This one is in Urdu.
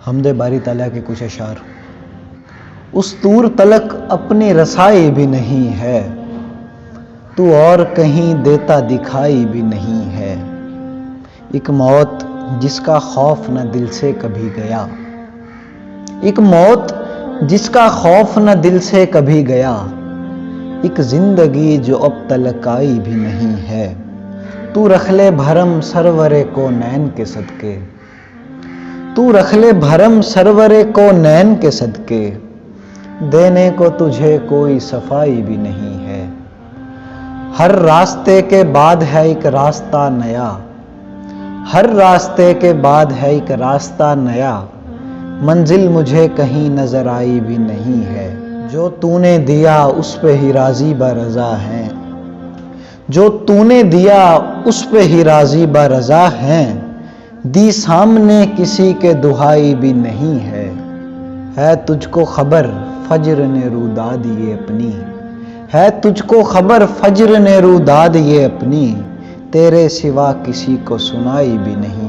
حمد باری تعالیٰ کے کچھ اشعار۔ اس طور تلک اپنی رسائی بھی نہیں ہے، تو اور کہیں دیتا دکھائی بھی نہیں ہے۔ ایک موت جس کا خوف نہ دل سے کبھی گیا، ایک موت جس کا خوف نہ دل سے کبھی گیا، ایک زندگی جو اب تلک آئی بھی نہیں ہے۔ تو رکھ لے بھرم سرور کونین کے صدقے، تو رکھ لے بھرم سرور کونین کے صدقے، دینے کو تجھے کوئی صفائی بھی نہیں ہے۔ ہر راستے کے بعد ہے ایک راستہ نیا، ہر راستے کے بعد ہے ایک راستہ نیا، منزل مجھے کہیں نظر آئی بھی نہیں ہے۔ جو تو نے دیا اس پہ ہی راضی برضا ہیں، جو تو نے دیا اس پہ ہی راضی برضا ہیں، دی سامنے کسی کے دہائی بھی نہیں ہے۔ ہے تجھ کو خبر فجر نے روداد یہ اپنی، ہے تجھ کو خبر فجر نے روداد یہ اپنی، تیرے سوا کسی کو سنائی بھی نہیں